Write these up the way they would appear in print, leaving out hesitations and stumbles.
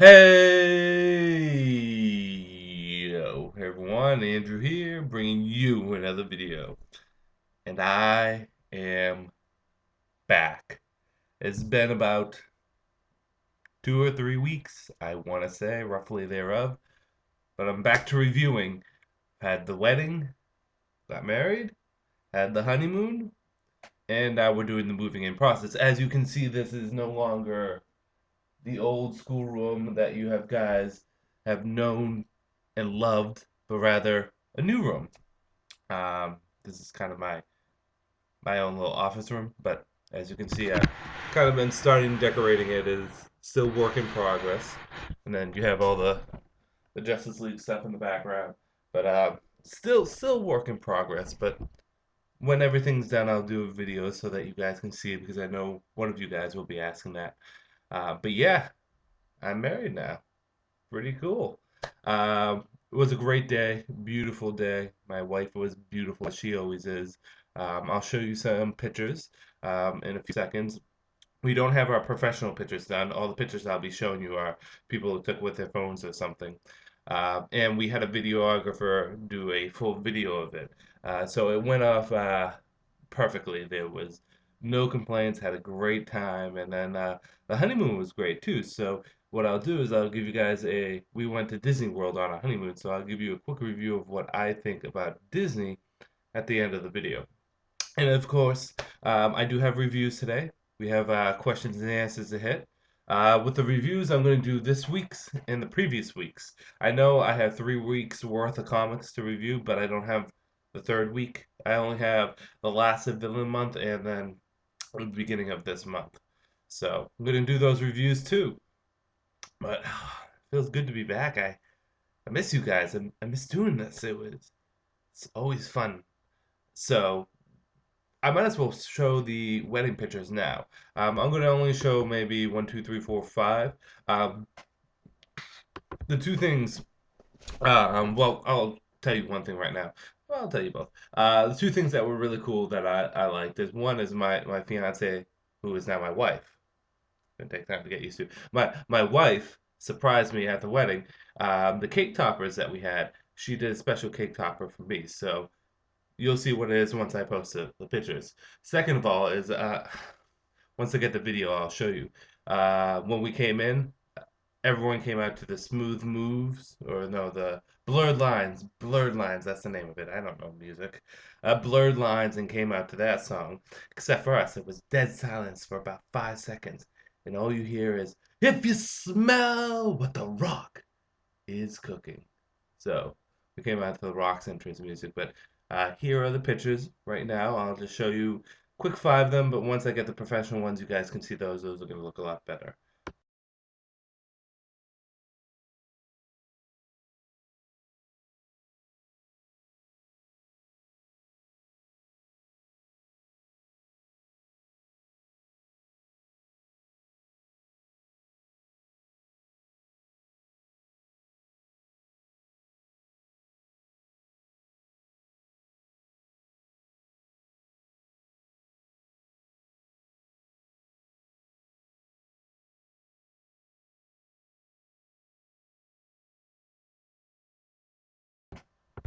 Hey everyone, Andrew here, bringing you another video. And I am back. It's been about 2 or 3 weeks, I want to say, roughly thereof. But I'm back to reviewing. Had the wedding, got married, had the honeymoon, and now we're doing the moving in process. As you can see, this is no longer the old school room that you have guys have known and loved, but rather a new room. This is kind of my own little office room, but as you can see, I've kind of been starting decorating it. It is still work in progress, and then you have all the Justice League stuff in the background, but still work in progress. But when everything's done, I'll do a video so that you guys can see it because I know one of you guys will be asking that. But yeah, I'm married now. Pretty cool. It was a great day, beautiful day. My wife was beautiful, as she always is. I'll show you some pictures in a few seconds. We don't have our professional pictures done. All the pictures I'll be showing you are people who took with their phones or something. And we had a videographer do a full video of it. So it went off perfectly. There was no complaints, had a great time, and then the honeymoon was great too. So what I'll do is I'll give you guys we went to Disney World on our honeymoon, so I'll give you a quick review of what I think about Disney at the end of the video. And of course, I do have reviews today. We have questions and answers to hit. With the reviews, I'm going to do this week's and the previous week's. I know I have 3 weeks worth of comics to review, but I don't have the third week. I only have the last of Villain Month and then the beginning of this month. So I'm going to do those reviews too. But it feels good to be back. I miss you guys. I miss doing this. It's always fun. So I might as well show the wedding pictures now. I'm gonna only show maybe one, two, three, four, five. Um, the two things. Well, I'll tell you one thing right now. Well, I'll tell you both. The two things that were really cool that I liked is one is my fiance, who is now my wife. Gonna take time to get used to. My wife surprised me at the wedding. The cake toppers that we had, she did a special cake topper for me. So you'll see what it is once I post the pictures. Second of all is once I get the video, I'll show you. When we came in, everyone came out to the smooth moves, or no, the blurred lines. Blurred lines, that's the name of it. I don't know music. Blurred lines and came out to that song. Except for us, it was dead silence for about 5 seconds, and all you hear is, "If you smell what the Rock is cooking." So we came out to the Rock's entrance music, but here are the pictures right now. I'll just show you quick five of them, but once I get the professional ones, you guys can see those. Those are going to look a lot better.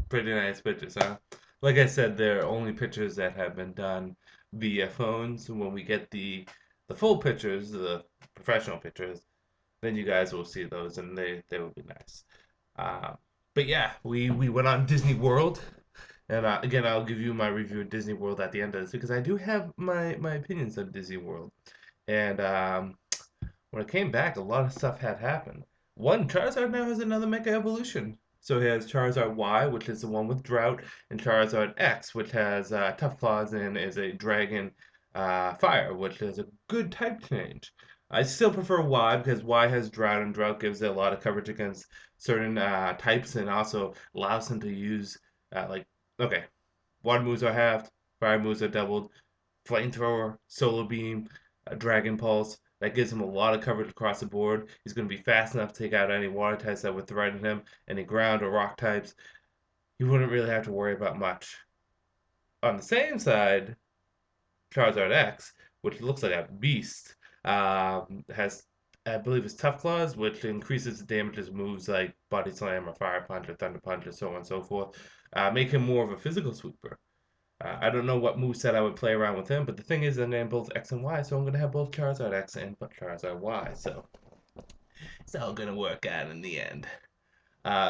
Pretty nice pictures, huh? Like I said, they're only pictures that have been done via phones. When we get the full pictures, the professional pictures, then you guys will see those, and they will be nice. Uh, but yeah, we went on Disney World, and again, I'll give you my review of Disney World at the end of this because I do have my opinions of Disney World. And when it came back, a lot of stuff had happened. One, Charizard now has another Mega Evolution. So he has Charizard Y, which is the one with Drought, and Charizard X, which has Tough Claws and is a Dragon Fire, which is a good type change. I still prefer Y because Y has Drought, and Drought gives it a lot of coverage against certain types and also allows him to use, okay, Water moves are halved, Fire moves are doubled, Flamethrower, Solar Beam, Dragon Pulse. That gives him a lot of coverage across the board. He's going to be fast enough to take out any water types that would threaten him, any ground or rock types. He wouldn't really have to worry about much. On the same side, Charizard X, which looks like a beast, has I believe it's Tough Claws, which increases the damage as moves like Body Slam or Fire Punch or Thunder Punch or so on and so forth. Make him more of a physical sweeper. I don't know what moveset I would play around with him, but the thing is, I named both X and Y, so I'm going to have both Charizard X and Charizard Y. So it's all going to work out in the end.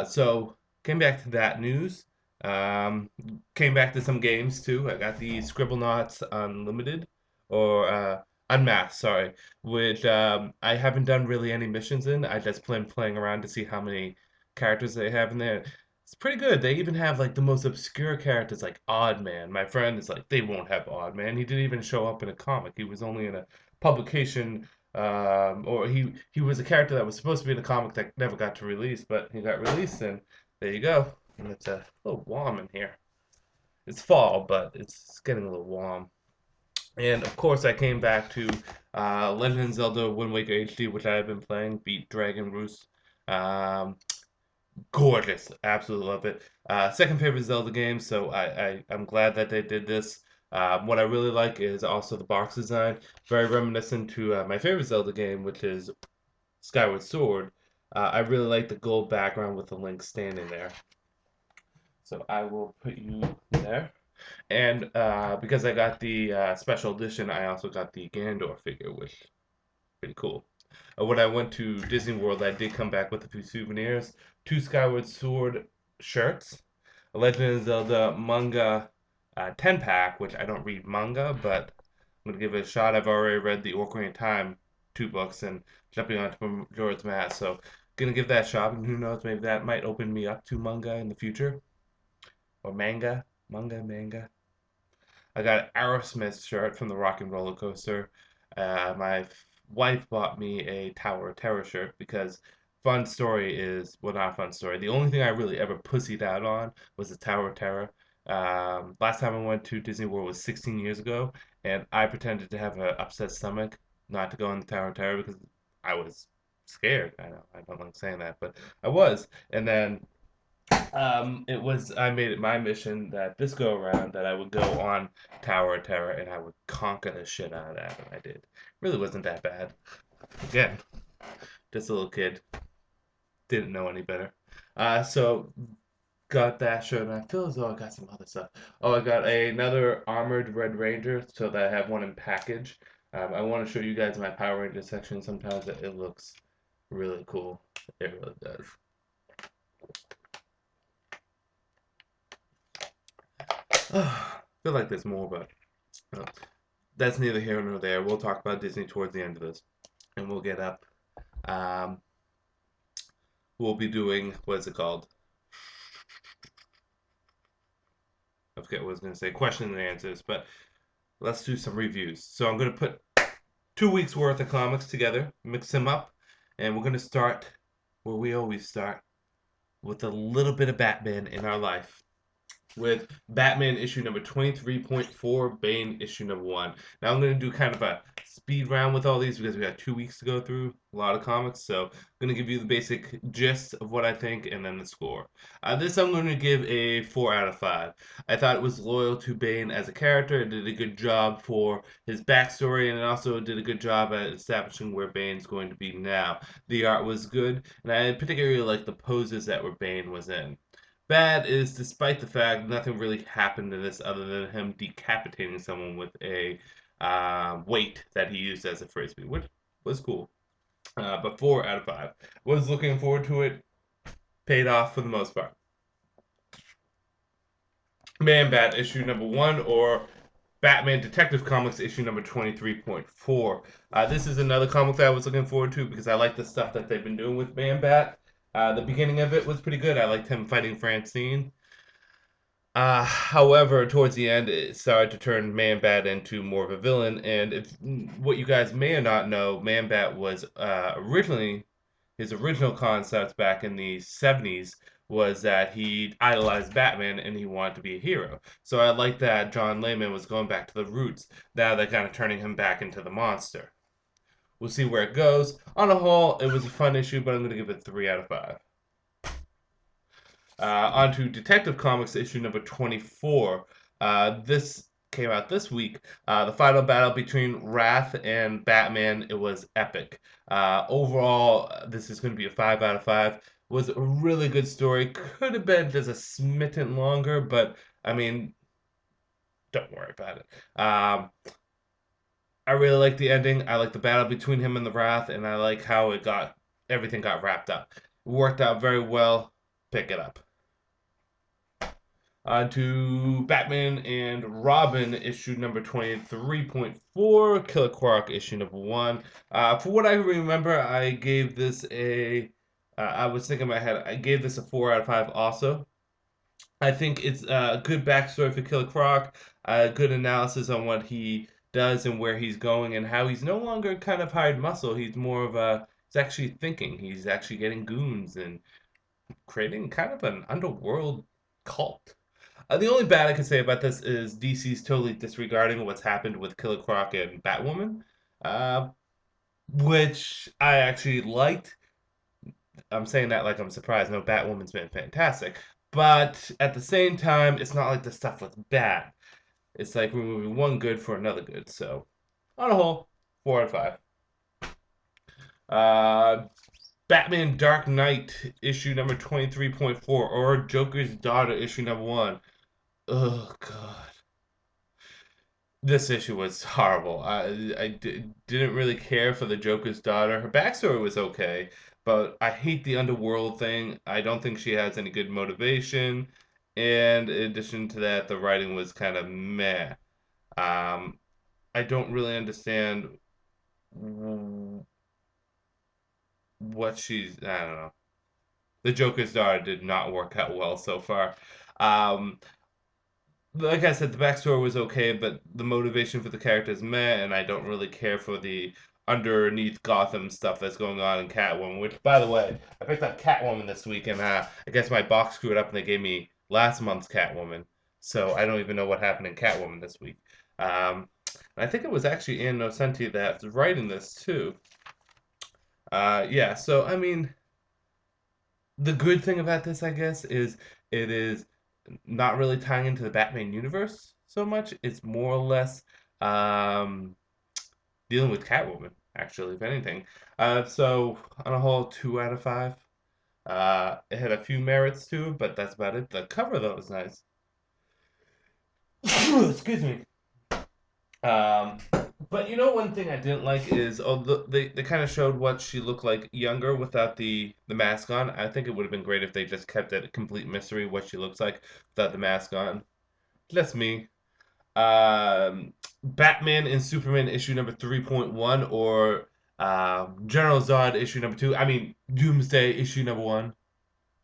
So came back to that news. Um, Came back to some games too. I got the Scribblenauts Unlimited or Unmasked, sorry, which I haven't done really any missions in. I just been playing around to see how many characters they have in there. It's pretty good. They even have like the most obscure characters like Odd Man. My friend is like, they won't have Odd Man. He didn't even show up in a comic. He was only in a publication or he was a character that was supposed to be in a comic that never got to release, but he got released, and there you go. And it's a little warm in here. It's fall, but it's getting a little warm. And of course, I came back to Legend of Zelda Wind Waker HD, which I have been playing. Beat Dragon Roost. Um, Gorgeous, absolutely love it. Second favorite Zelda game, so I'm glad that they did this. What I really like is also the box design, very reminiscent to my favorite Zelda game, which is Skyward Sword. I really like the gold background with the Link standing there. So I will put you there. And because I got the special edition, I also got the Ganondorf figure, which is pretty cool. When I went to Disney World, I did come back with a few souvenirs, two Skyward Sword shirts, a Legend of Zelda manga 10 pack, which I don't read manga, but I'm going to give it a shot. I've already read the Ocarina of Time 2 books and jumping onto Majora's Mask, so going to give that a shot, and who knows, maybe that might open me up to manga in the future, or manga. I got an Aerosmith shirt from the Rock and Roller Coaster. My wife bought me a Tower of Terror shirt because fun story is, well, not a fun story. The only thing I really ever pussied out on was the Tower of Terror. Last time I went to Disney World was 16 years ago, and I pretended to have an upset stomach not to go on the Tower of Terror because I was scared. I know I don't like saying that, but I was. And then I made it my mission that this go around that I would go on Tower of Terror and I would conquer the shit out of that, and I did. Really wasn't that bad. Again, just a little kid, didn't know any better. So got that shirt, and I feel as though I got some other stuff. Oh, I got another armored Red Ranger, so that I have one in package. I want to show you guys my Power Ranger section. Sometimes it looks really cool. It really does. I feel like there's more, but uh, that's neither here nor there. We'll talk about Disney towards the end of this, and we'll get up. Um, we'll be doing what's it called? I forget what I was going to say. Questions and answers, but let's do some reviews. So I'm going to put 2 weeks worth of comics together, mix them up, and we're going to start where we always start with a little bit of Batman in our life. With Batman issue number 23.4, Bane issue number 1. Now I'm going to do kind of a speed round with all these because we got 2 weeks to go through a lot of comics. So I'm going to give you the basic gist of what I think and then the score. This I'm going to give a 4 out of 5. I thought it was loyal to Bane as a character. It did a good job for his backstory, and it also did a good job at establishing where Bane's going to be now. The art was good, and I particularly like the poses that where Bane was in. Bad is despite the fact nothing really happened to this other than him decapitating someone with a weight that he used as a frisbee, which was cool. But 4 out of 5. Was looking forward to it. Paid off for the most part. Man Bat issue number 1 or Batman Detective Comics issue number 23.4. This is another comic that I was looking forward to because I like the stuff that they've been doing with Man Bat. The beginning of it was pretty good. I liked him fighting Francine. However, towards the end, it started to turn Man-Bat into more of a villain. And if what you guys may or not know, Man-Bat was originally his original concept back in the 70s was that he idolized Batman and he wanted to be a hero. So I like that John Layman was going back to the roots. Now they're kind of turning him back into the monster. We'll see where it goes. On a whole, it was a fun issue, but I'm going to give it 3 out of 5. On to Detective Comics issue number 24. This came out this week, the final battle between Wrath and Batman, it was epic. Overall, this is going to be a 5 out of 5. Was a really good story. Could have been just a smitten longer, but I mean, don't worry about it. I really like the ending. I like the battle between him and the Wrath, and I like how everything got wrapped up. It worked out very well. Pick it up. On to Batman and Robin, issue number 23.4, Killer Croc, issue number 1. For what I remember, I gave this I was thinking in my head, I gave this a 4 out of 5 also. I think it's a good backstory for Killer Croc, a good analysis on what he does and where he's going, and how he's no longer kind of hired muscle. He's more of he's actually thinking. He's actually getting goons and creating kind of an underworld cult. The only bad I can say about this is DC's totally disregarding what's happened with Killer Croc and Batwoman, uh, which I actually liked. I'm saying that like I'm surprised. No, Batwoman's been fantastic. But at the same time, it's not like the stuff was bad. It's like removing one good for another good. So, on a whole, 4 out of 5. Uh, Batman Dark Knight, issue number 23.4, or Joker's Daughter, issue number 1. Oh, God. This issue was horrible. Didn't really care for the Joker's daughter. Her backstory was okay, but I hate the underworld thing. I don't think she has any good motivation. And in addition to that, the writing was kind of meh. Um, I don't really understand what I don't know. The Joker's daughter did not work out well so far. Um, like I said, the backstory was okay, but the motivation for the characters meh, and I don't really care for the underneath Gotham stuff that's going on in Catwoman. Which, by the way, I picked up Catwoman this week, and I guess my box screwed up, and they gave me last month's Catwoman, so I don't even know what happened in Catwoman this week. I think it was actually Ann Nocenti that's writing this too. Yeah, so I mean, the good thing about this, I guess, is it is not really tying into the Batman universe so much. It's more or less um, dealing with Catwoman, actually, if anything. So on a whole, 2 out of 5. It had a few merits to it, but that's about it. The cover though was nice. Excuse me. Um, but you know, one thing I didn't like is they kind of showed what she looked like younger without the mask on. I think it would have been great if they just kept it a complete mystery what she looks like without the mask on. That's me. Batman and Superman issue number 3.1, or General Zod issue number 2. I mean, Doomsday issue number 1.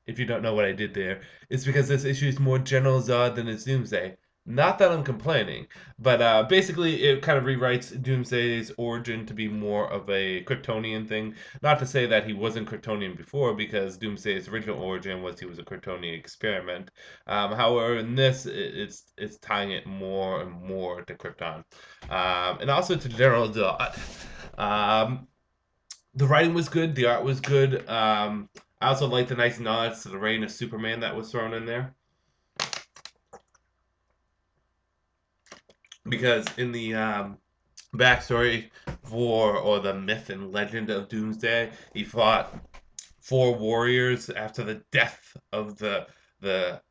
If you don't know what I did there, it's because this issue is more General Zod than it's Doomsday. Not that I'm complaining, but basically it kind of rewrites Doomsday's origin to be more of a Kryptonian thing. Not to say that he wasn't Kryptonian before, because Doomsday's original origin was he was a Kryptonian experiment. However, in this, it's tying it more and more to Krypton, and also to General Zod. Um, the writing was good, the art was good. I also like the nice nods to the reign of Superman that was thrown in there. Because in the backstory or the myth and legend of Doomsday, he fought 4 warriors after the death of the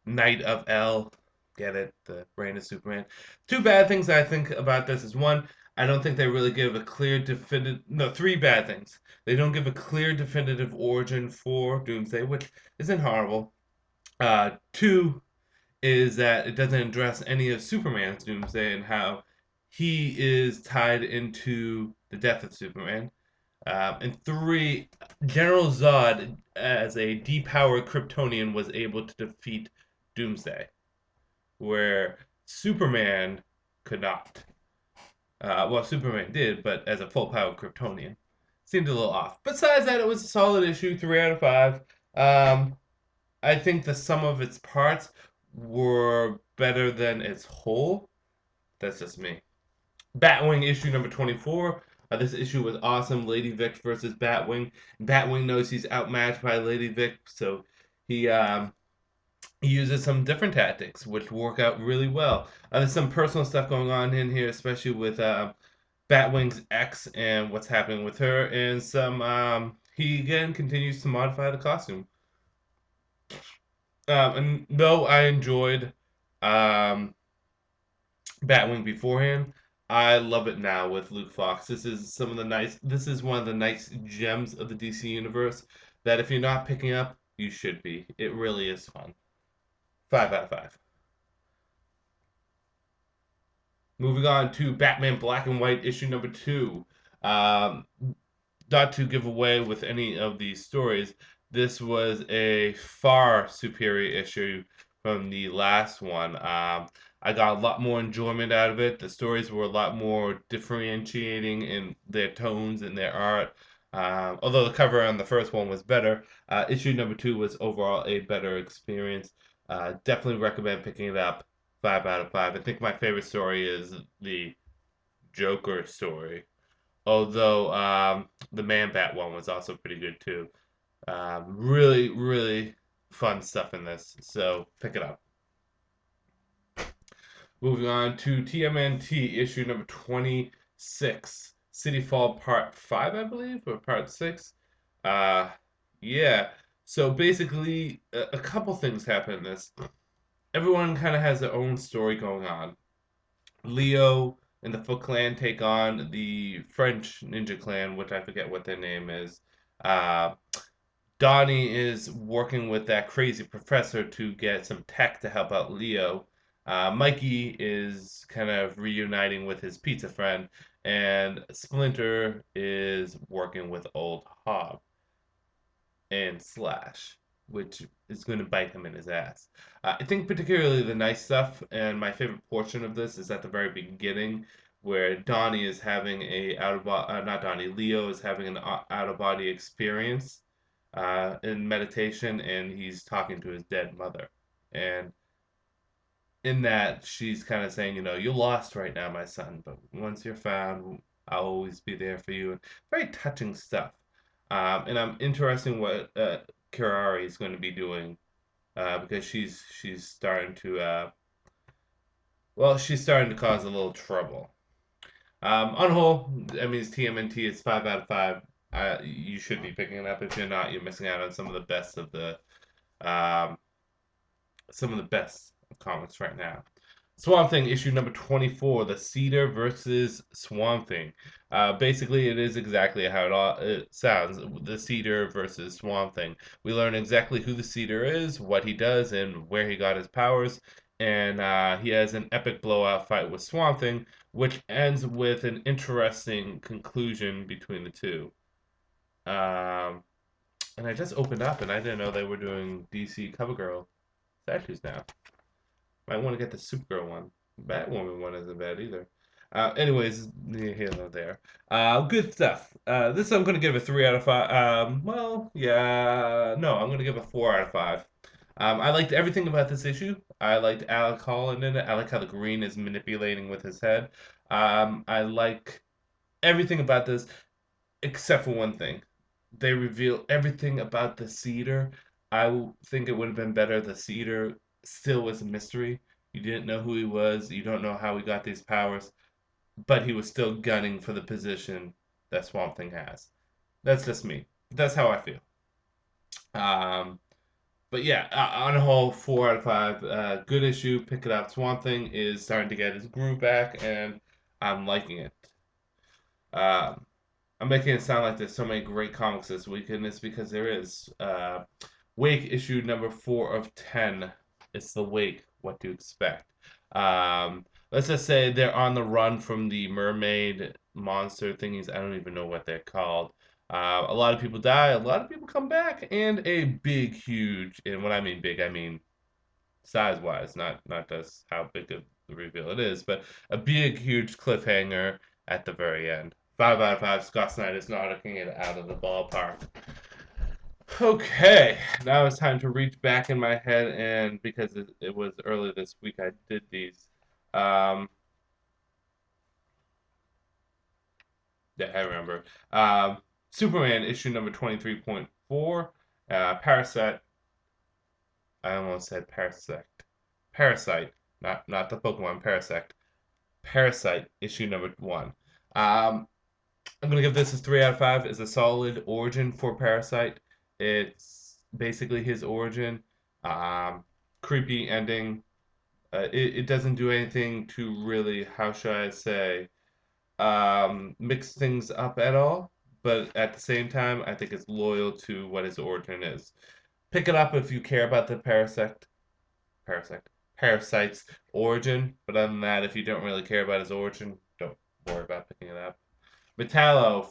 Knight of El. Get it? The reign of Superman. Two bad things I think about this is, one, I don't think they really give a clear definitive. No, three bad things. They don't give a clear definitive origin for Doomsday, which isn't horrible. Two is that it doesn't address any of Superman's Doomsday and how he is tied into the death of Superman. And three, General Zod, as a depowered Kryptonian, was able to defeat Doomsday, where Superman could not. Well, Superman did, but as a full-powered Kryptonian. Seemed a little off. Besides that, it was a solid issue, 3 out of 5. I think the sum of its parts were better than its whole. That's just me. Batwing issue number 24. This issue was awesome. Lady Vic versus Batwing. Batwing knows he's outmatched by Lady Vic, so he he uses some different tactics, which work out really well. There's some personal stuff going on in here, especially with Batwing's ex and what's happening with her, and some he again continues to modify the costume. And though I enjoyed um, Batwing beforehand, I love it now with Luke Fox. This is one of the nice gems of the DC universe that if you're not picking up, you should be. It really is fun. 5 out of 5. Moving on to Batman Black and White issue number 2. Um, Not to give away with any of these stories, this was a far superior issue from the last one. I got a lot more enjoyment out of it. The stories were a lot more differentiating in their tones and their art. Although the cover on the first one was better, issue number 2 was overall a better experience. Definitely recommend picking it up. 5 out of 5. I think my favorite story is the Joker story. Although the Man Bat one was also pretty good too. Really, really fun stuff in this. So pick it up. Moving on to TMNT issue number 26, City Fall Part 5, I believe, or Part 6. Uh, yeah. So basically, a couple things happen in this. Everyone kind of has their own story going on. Leo and the Foot Clan take on the French Ninja Clan, which I forget what their name is. Uh, Donnie is working with that crazy professor to get some tech to help out Leo. Mikey is kind of reuniting with his pizza friend, and Splinter is working with old Hob and Slash, which is going to bite him in his ass. I think particularly the nice stuff, and my favorite portion of this is at the very beginning, where Donnie is having a out of not Donnie, Leo is having an out of body experience in meditation, and he's talking to his dead mother, and in that she's kind of saying, you're lost right now, my son, but once you're found, I'll always be there for you. And very touching stuff. And I'm interested what Kirari is going to be doing because she's starting to she's starting to cause a little trouble. On the whole, I mean, it's TMNT. It's 5 out of 5. You should be picking it up. If you're not, you're missing out on um, some of the best comics right now. Swamp Thing issue number 24, The Cedar versus Swamp Thing. Basically, it is exactly how it sounds, The Cedar versus Swamp Thing. We learn exactly who the Cedar is, what he does, and where he got his powers. And he has an epic blowout fight with Swamp Thing, which ends with an interesting conclusion between the two. Um, and I just opened up, and I didn't know they were doing DC CoverGirl statues now. Might want to get the Supergirl one. Batwoman one isn't bad either. Anyways, neither here nor there. Good stuff. This I'm gonna give a 3 out of 5. No, I'm gonna give a 4 out of 5. I liked everything about this issue. I liked Alec Holland in it. I like how the green is manipulating with his head. I like everything about this except for one thing. They reveal everything about the cedar. Think it would have been better. The cedar still was a mystery. You didn't know who he was. You don't know how he got these powers, but he was still gunning for the position that Swamp Thing has. That's just me. That's how I feel. Um, but yeah, on a whole, 4 out of 5. Good issue. Pick it up. Swamp Thing is starting to get his groove back, and I'm liking it. Um, I'm making it sound like there's so many great comics this week, and it's because there is. Wake issue number 4 of 10. It's the Wake. What to expect? Let's just say they're on the run from the mermaid monster thingies. I don't even know what they're called. A lot of people die. A lot of people come back, and a big, huge. And when I mean big, I mean size-wise, not just how big of the reveal it is, but a big, huge cliffhanger at the very end. 5 out of 5. Scott Snyder's knocking it out of the ballpark. Okay, now it's time to reach back in my head, and because it was early this week, I did these. Um, yeah, I remember. Superman issue number 23.4. Parasite I almost said Parasect. Parasite, not the Pokemon Parasect. Parasite issue number one. Um, I'm gonna give this a 3 out of 5. It's a solid origin for Parasite. It's basically his origin. Um, Creepy ending. It doesn't do anything to really, how should I say, mix things up at all. But at the same time, I think it's loyal to what his origin is. Pick it up if you care about the parasite, parasite's origin. But other than that, if you don't really care about his origin, don't worry about picking it up. Metallo,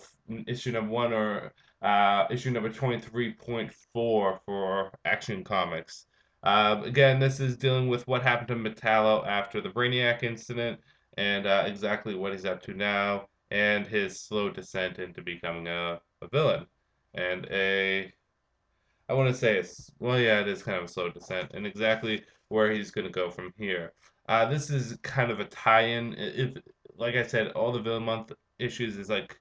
issue number one or issue number 23.4 for Action Comics. Again, this is dealing with what happened to Metallo after the Brainiac incident and exactly what he's up to now and his slow descent into becoming a villain and I want to say it's, well, yeah, it is kind of a slow descent and exactly where he's going to go from here. This is kind of a tie-in. If, like I said, all the Villain Month issues is like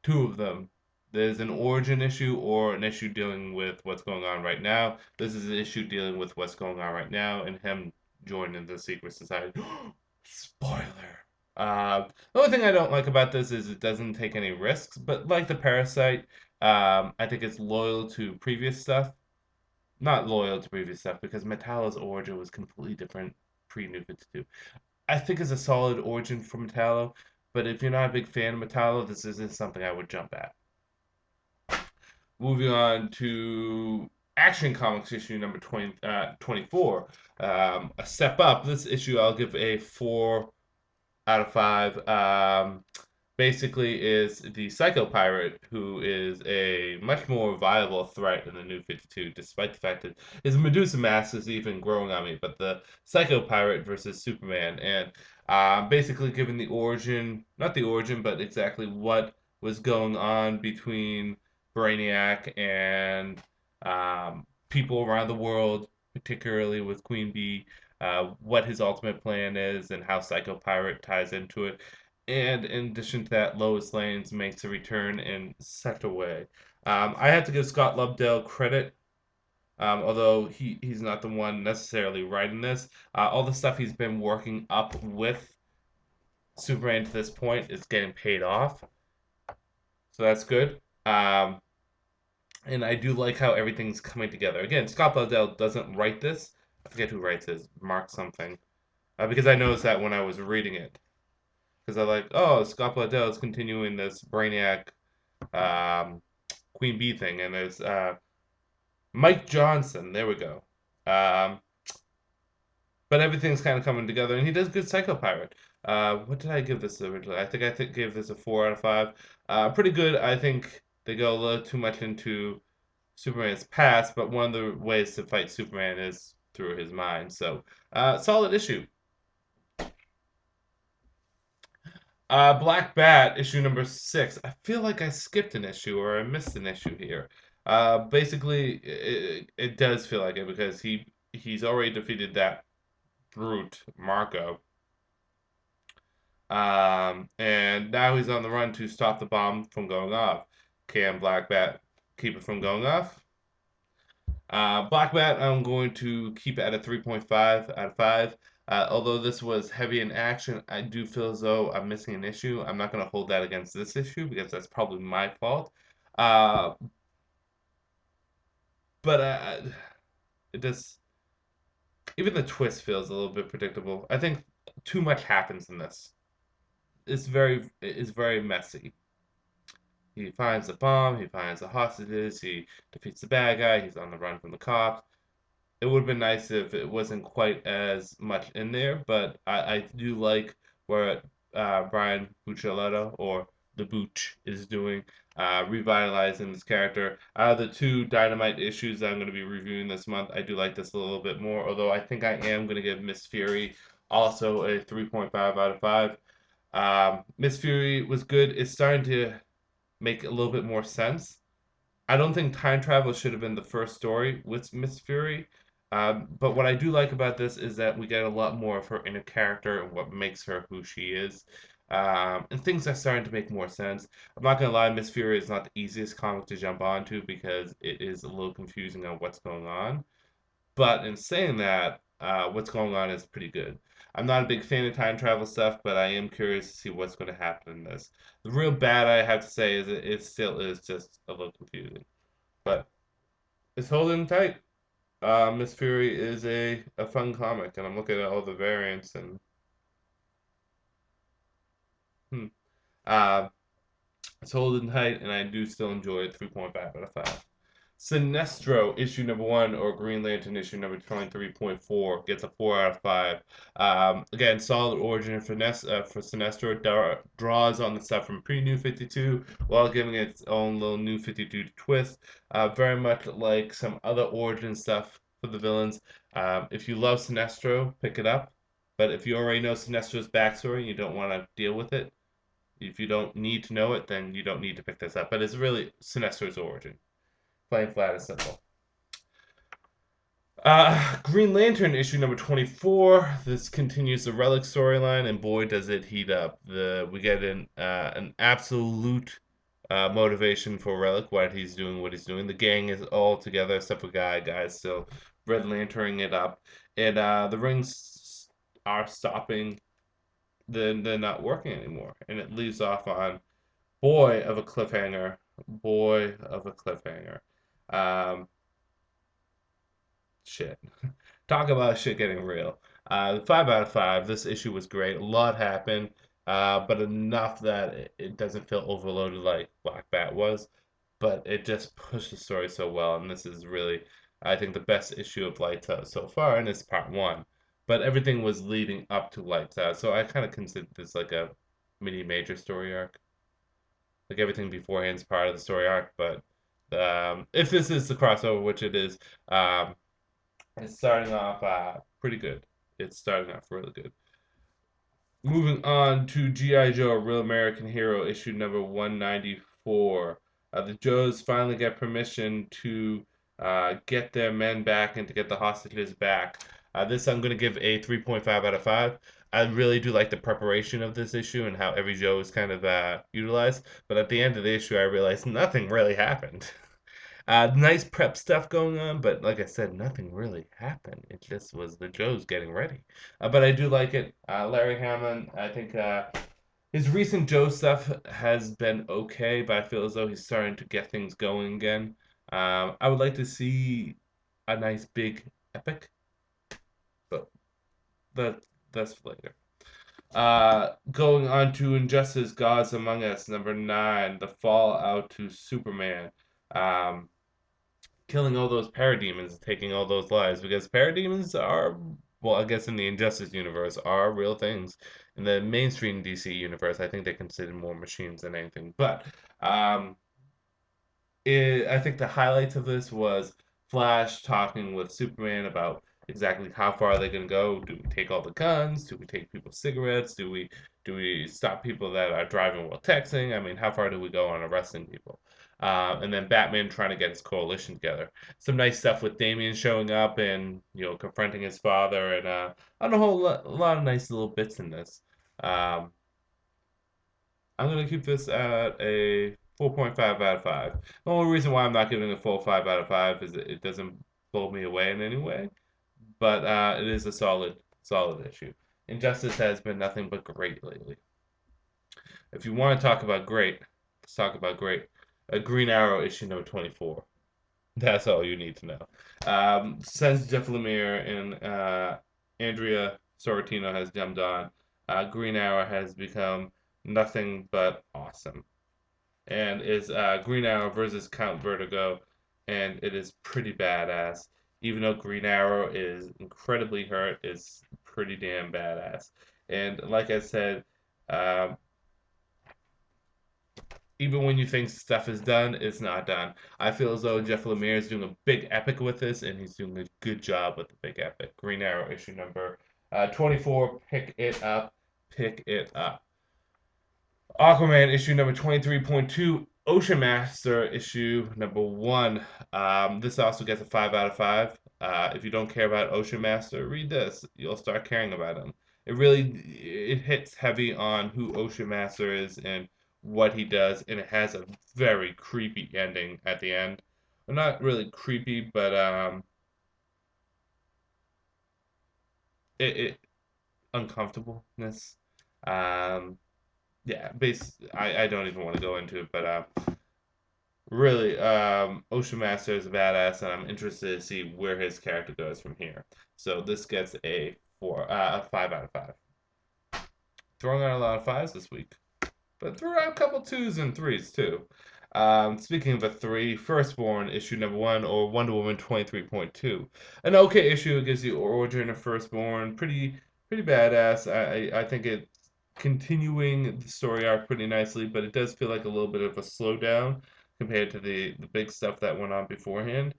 two of them. There's an origin issue or an issue dealing with what's going on right now. This is an issue dealing with what's going on right now and him joining the secret society. Spoiler. The only thing I don't like about this is it doesn't take any risks, but like the Parasite, I think it's loyal to previous stuff. Not loyal to previous stuff because Metallo's origin was completely different pre New 52. I think it's a solid origin for Metallo, but if you're not a big fan of Metallo, this isn't something I would jump at. Moving on to Action Comics issue number 24. A step up. This issue I'll give a 4 out of 5. Basically is the Psycho Pirate, who is a much more viable threat in the New 52, despite the fact that his Medusa mask is even growing on me. But the Psycho Pirate versus Superman, and basically given the origin, not the origin, but exactly what was going on between Brainiac and people around the world, particularly with Queen Bee, what his ultimate plan is, and how Psycho Pirate ties into it. And in addition to that, Lois Lanes makes a return in such a way. I have to give Scott Lobdell credit, although he's not the one necessarily writing this. All the stuff he's been working up with Superman to this point is getting paid off, so that's good. And I do like how everything's coming together. Again, Scott Lobdell doesn't write this. I forget who writes this. Mark something. Because I noticed that when I was reading it. Because I like, oh, Scott Lobdell is continuing this Brainiac um, Queen Bee thing, and there's Mike Johnson. There we go. Um, but everything's kind of coming together, and he does good Psycho Pirate. What did I give this originally? I think gave this a 4 out of 5. Pretty good. I think they go a little too much into Superman's past, but one of the ways to fight Superman is through his mind. So, solid issue. Black Bat, issue number 6. I feel like I skipped an issue or I missed an issue here. Basically, it does feel like it because he's already defeated that brute, Marco. And now he's on the run to stop the bomb from going off. Can Black Bat keep it from going off? Black Bat, I'm going to keep it at a 3.5 out of 5. Although this was heavy in action, I do feel as though I'm missing an issue. I'm not going to hold that against this issue because that's probably my fault. Uh, but it just, even the twist feels a little bit predictable. I think too much happens in this. It's very messy. He finds the bomb, he finds the hostages, he defeats the bad guy, he's on the run from the cops. It would have been nice if it wasn't quite as much in there, but I do like what Brian Buccellato or the Booch is doing, revitalizing this character. Out of the two Dynamite issues that I'm going to be reviewing this month, I do like this a little bit more, although I think I am going to give Miss Fury also a 3.5 out of 5. Miss Fury was good. It's starting to make a little bit more sense. I don't think time travel should have been the first story with Miss Fury. But what I do like about this is that we get a lot more of her inner character and what makes her who she is. And things are starting to make more sense. I'm not gonna lie, Miss Fury is not the easiest comic to jump onto because it is a little confusing on what's going on. But in saying that, what's going on is pretty good. I'm not a big fan of time travel stuff, but I am curious to see what's going to happen in this. The real bad I have to say is it still is just a little confusing, but it's holding tight. Miss Fury is a fun comic, and I'm looking at all the variants and hmm, uh, it's holding tight, and I do still enjoy it. 3.5 out of 5. Sinestro issue number 1 or Green Lantern issue number 23.4 gets a 4 out of 5. Again, solid origin for Sinestro. Draws on the stuff from pre New 52 while giving it its own little New 52 twist. Very much like some other origin stuff for the villains. If you love Sinestro, pick it up. But if you already know Sinestro's backstory and you don't want to deal with it, if you don't need to know it, then you don't need to pick this up. But it's really Sinestro's origin. Plain, flat, and simple. Green Lantern issue number 24. This continues the Relic storyline, and boy, does it heat up. We get an absolute motivation for Relic, what he's doing, what he's doing. The gang is all together, except for Guy. Guy's still Red Lanterning it up, and the rings are stopping. They're not working anymore, and it leaves off on boy of a cliffhanger. Boy of a cliffhanger. Um, Shit. Talk about shit getting real. 5 out of 5. This issue was great. A lot happened, but enough that it doesn't feel overloaded like Black Bat was. But it just pushed the story so well, and this is really, I think, the best issue of Lights Out so far, and it's part 1. But everything was leading up to Lights Out, so I kind of consider this like a mini major story arc. Like everything beforehand is part of the story arc, but if this is the crossover, which it is, it's starting off pretty good. It's starting off really good. Moving on to G.I. Joe, A Real American Hero, issue number 194. The Joes finally get permission to get their men back and to get the hostages back. This I'm going to give a 3.5 out of 5. I really do like the preparation of this issue and how every Joe is kind of utilized. But at the end of the issue, I realized nothing really happened. Nice prep stuff going on, but like I said, nothing really happened. It just was the Joes getting ready. But I do like it. Larry Hammond, I think his recent Joe stuff has been okay, but I feel as though he's starting to get things going again. I would like to see a nice big epic, but that that's later. Going on to Injustice Gods Among Us, number 9, the fallout to Superman. Um, Killing all those parademons, taking all those lives, because parademons are, well, I guess in the Injustice universe, are real things. In the mainstream DC universe, I think they're considered more machines than anything. But um, I think the highlights of this was Flash talking with Superman about exactly how far they're gonna go. Do we take all the guns? Do we take people's cigarettes? Do we stop people that are driving while texting? I mean, how far do we go on arresting people? And then Batman trying to get his coalition together. Some nice stuff with Damian showing up and confronting his father, and on a a lot of nice little bits in this. Um, I'm gonna keep this at a 4.5 out of 5. The only reason why I'm not giving a full 5 out of 5 is that it doesn't blow me away in any way, but it is a solid issue. Injustice has been nothing but great lately. If you want to talk about great, let's talk about great. A Green Arrow issue number 24. That's all you need to know. Since Jeff Lemire and Andrea Sorrentino has jumped on, Green Arrow has become nothing but awesome. And is Green Arrow versus Count Vertigo, and it is pretty badass. Even though Green Arrow is incredibly hurt, it's pretty damn badass. And like I said, um, even when you think stuff is done, it's not done. I feel as though Jeff Lemire is doing a big epic with this, and he's doing a good job with the big epic. Green Arrow issue number 24. Pick it up. Pick it up. Aquaman issue number 23.2. Ocean Master issue number 1. This also gets a 5 out of 5. If you don't care about Ocean Master, read this. You'll start caring about him. It hits heavy on who Ocean Master is and what he does, and it has a very creepy ending at the end. Well, not really creepy, but it uncomfortableness. Um, yeah, I don't even want to go into it, but really, Ocean Master is a badass, and I'm interested to see where his character goes from here. So this gets a 5 out of 5. Throwing out a lot of fives this week, but threw out a couple twos and threes too. Speaking of a three, Firstborn issue number 1, or Wonder Woman 23.2, an okay issue. It gives you origin of Firstborn, pretty badass. I think it's continuing the story arc pretty nicely, but it does feel like a little bit of a slowdown compared to the big stuff that went on beforehand.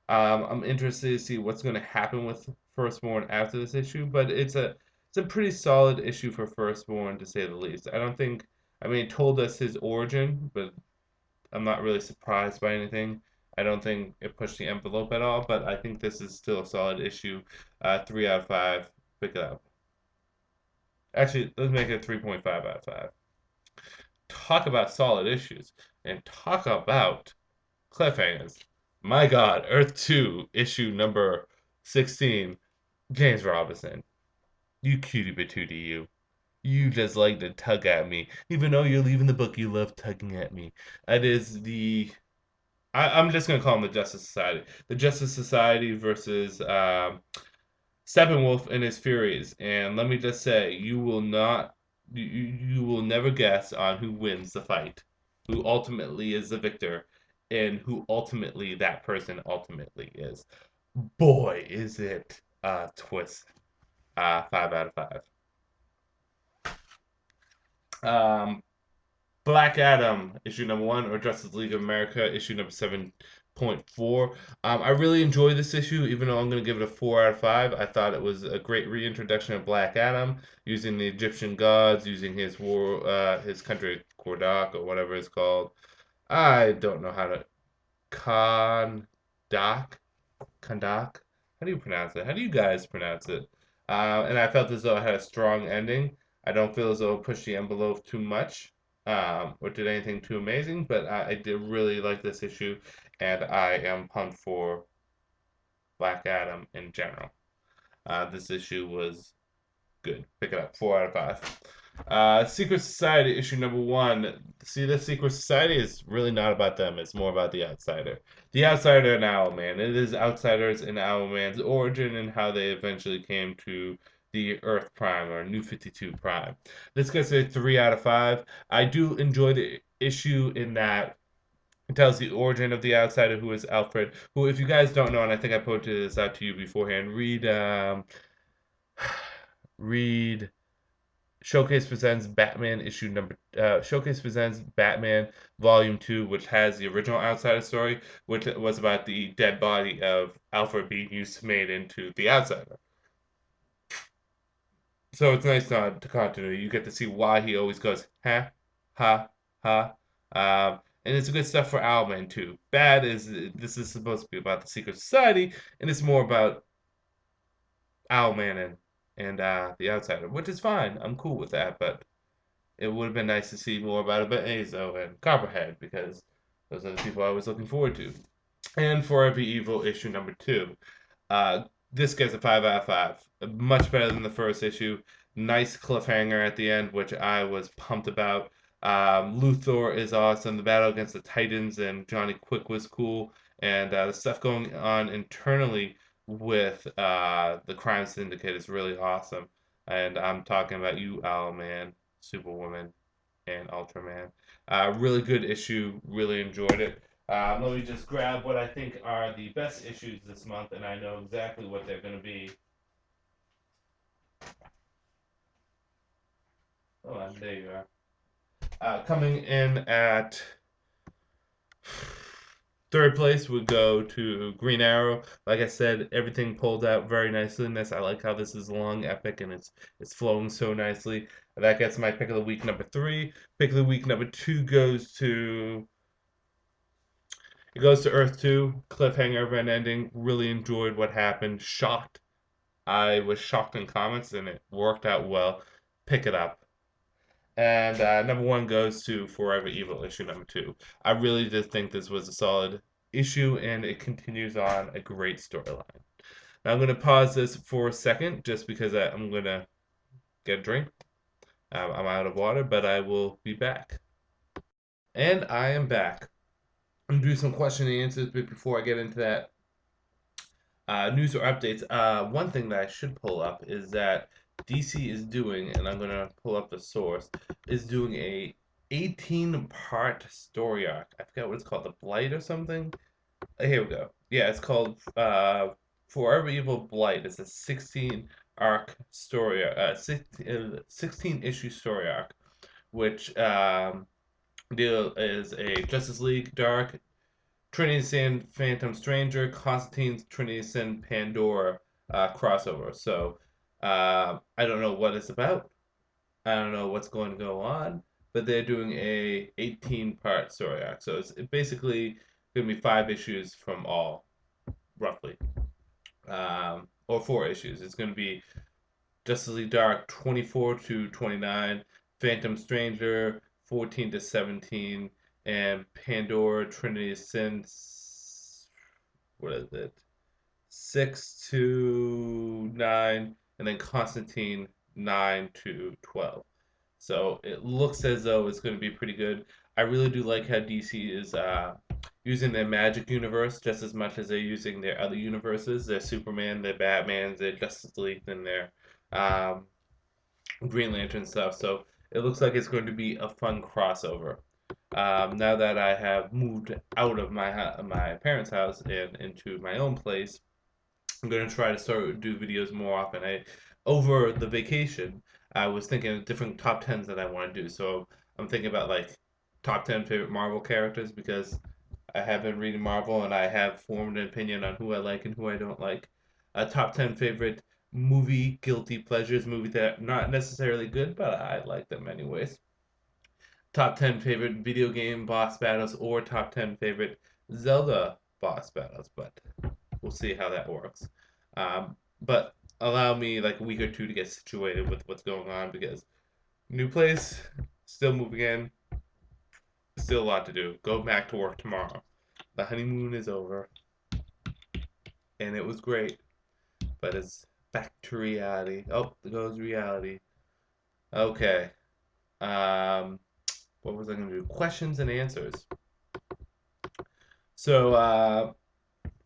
I'm interested to see what's going to happen with Firstborn after this issue, but it's a pretty solid issue for Firstborn to say the least. I don't think, I mean, it told us his origin, but I'm not really surprised by anything. I don't think it pushed the envelope at all, but I think this is still a solid issue. 3 out of 5. Pick it up. Actually, let's make it 3.5 out of 5. Talk about solid issues and talk about cliffhangers. My God, Earth 2, issue number 16. James Robinson. You cutie patootie, you. You just like to tug at me. Even though you're leaving the book, you love tugging at me. It is the. I'm just going to call them the Justice Society. The Justice Society versus Steppenwolf and his Furies. And let me just say, you will not. You will never guess on who wins the fight, who ultimately is the victor, and who ultimately that person ultimately is. Boy, is it a twist. 5 out of 5. Um, Black Adam, issue number 1, or Justice League of America, issue number 7.4. I really enjoy this issue, even though I'm going to give it a 4 out of 5. I thought it was a great reintroduction of Black Adam, using the Egyptian gods, using his country, Kordak, or whatever it's called. I don't know how to. Kondak? Kandak? How do you pronounce it? How do you guys pronounce it? And I felt as though it had a strong ending. I don't feel as though it pushed the envelope too much, or did anything too amazing, but I did really like this issue, and I am pumped for Black Adam in general. This issue was good. Pick it up. 4 out of 5. Secret Society issue number 1. See, this Secret Society is really not about them. It's more about the outsider. The outsider and Owlman. It is outsiders and Owlman's origin and how they eventually came to the Earth Prime, or New 52 Prime. This gets a 3 out of 5. I do enjoy the issue in that it tells the origin of the outsider, who is Alfred, who, if you guys don't know, and I think I pointed this out to you beforehand, read Showcase presents Showcase presents Batman Volume 2, which has the original Outsider story, which was about the dead body of Alfred being used to made into the Outsider. So it's nice to continuity. You get to see why he always goes ha ha ha. And it's good stuff for Owlman too. Bad is this is supposed to be about the Secret Society, and it's more about Owlman and the Outsider, which is fine. I'm cool with that, but it would have been nice to see more about Azo and Copperhead, because those are the people I was looking forward to. And Forever Evil issue number 2. Uh, this gets a 5 out of 5. Much better than the first issue. Nice cliffhanger at the end, which I was pumped about. Luthor is awesome. The battle against the Titans and Johnny Quick was cool. And the stuff going on internally with the Crime Syndicate is really awesome. And I'm talking about you, Owlman, Superwoman, and Ultraman. Really good issue. Really enjoyed it. Let me just grab what I think are the best issues this month, and I know exactly what they're going to be. Oh, there you are. Coming in at third place would go to Green Arrow. Like I said, everything pulled out very nicely in this. I like how this is long, epic, and it's flowing so nicely. That gets my pick of the week number 3. Pick of the week number 2 goes to Earth 2. Cliffhanger event ending. Really enjoyed what happened. Shocked. I was shocked in comments, and it worked out well. Pick it up. And number 1 goes to Forever Evil issue number 2. I really did think this was a solid issue, and it continues on a great storyline. Now I'm going to pause this for a second just because I'm going to get a drink. I'm out of water, but I will be back. And I am back. I'm going to do some question and answers, but before I get into that, news or updates. One thing that I should pull up is that DC is doing, and I'm gonna pull up the source, is doing a 18-part story arc. I forget what it's called, the Blight or something. Here we go. Yeah, it's called Forever Evil Blight. It's a 16 arc story, 16 issue story arc, which deal is a Justice League Dark, Trinity Sin Phantom Stranger, Constantine's Trinity Sin Pandora crossover. So I don't know what it's about. I don't know what's going to go on, but they're doing a 18-part story arc. So it's basically going to be 5 issues from all, roughly, or 4 issues. It's going to be Justice League Dark 24 to 29, Phantom Stranger 14 to 17, and Pandora Trinity Sin, what is it? 6 to 9, and then Constantine 9 to 12. So it looks as though it's going to be pretty good. I really do like how DC is using their Magic universe just as much as they're using their other universes. Their Superman, their Batman, their Justice League, and their um, Green Lantern stuff. So it looks like it's going to be a fun crossover. Now that I have moved out of my parents' house and into my own place, I'm gonna try to start do videos more often. Over the vacation, I was thinking of different top tens that I want to do. So I'm thinking about like top 10 favorite Marvel characters because I have been reading Marvel and I have formed an opinion on who I like and who I don't like. Top 10 favorite movie guilty pleasures, movies that are not necessarily good, but I like them anyways. Top 10 favorite video game boss battles or top 10 favorite Zelda boss battles, but we'll see how that works. But allow me like a week or two to get situated with what's going on because new place, still moving in, still a lot to do. Go back to work tomorrow. The honeymoon is over, and it was great, but it's back to reality. Oh, there goes reality. Okay. Um, what was I going to do? Questions and answers. So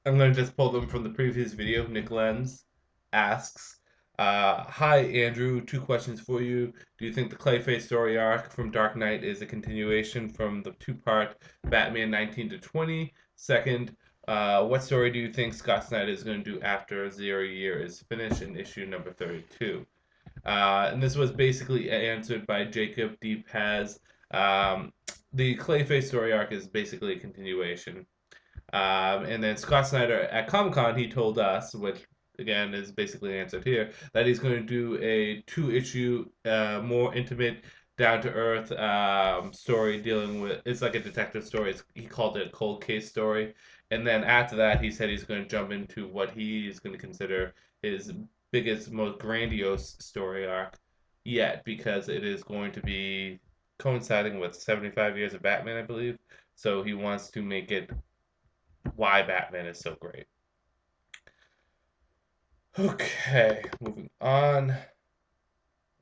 I'm going to just pull them from the previous video. Nick Lenz asks, hi, Andrew. 2 questions for you. Do you think the Clayface story arc from Dark Knight is a continuation from the 2-part Batman 19 to 20? Second, what story do you think Scott Snyder is going to do after Zero Year is finished in issue number 32? And this was basically answered by Jacob D. Paz. The Clayface story arc is basically a continuation. And then Scott Snyder at Comic Con, he told us, which again is basically answered here, that he's going to do a 2 issue, more intimate, down to earth story dealing with it's like a detective story. He called it a cold case story. And then after that, he said he's going to jump into what he is going to consider his biggest, most grandiose story arc yet, because it is going to be coinciding with 75 years of Batman, I believe. So he wants to make it why Batman is so great. Okay, moving on.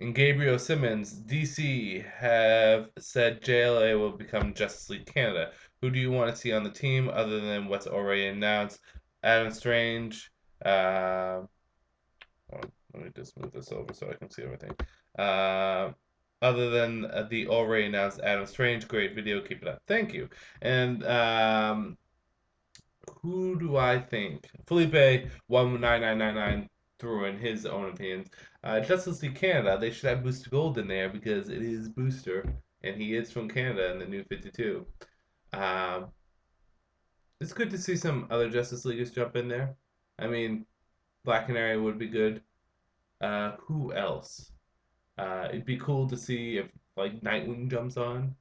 And Gabriel Simmons, DC have said JLA will become Justice League Canada. Who do you want to see on the team other than what's already announced? Adam Strange. Let me just move this over so I can see everything. Other than the already announced Adam Strange, great video, keep it up. Thank you. And who do I think? Felipe 19999 threw in his own opinions. Justice League Canada, they should have Booster Gold in there because it is Booster, and he is from Canada in the new 52. Um, it's good to see some other Justice Leaguers jump in there. I mean, Black Canary would be good. Who else? It'd be cool to see if like Nightwing jumps on.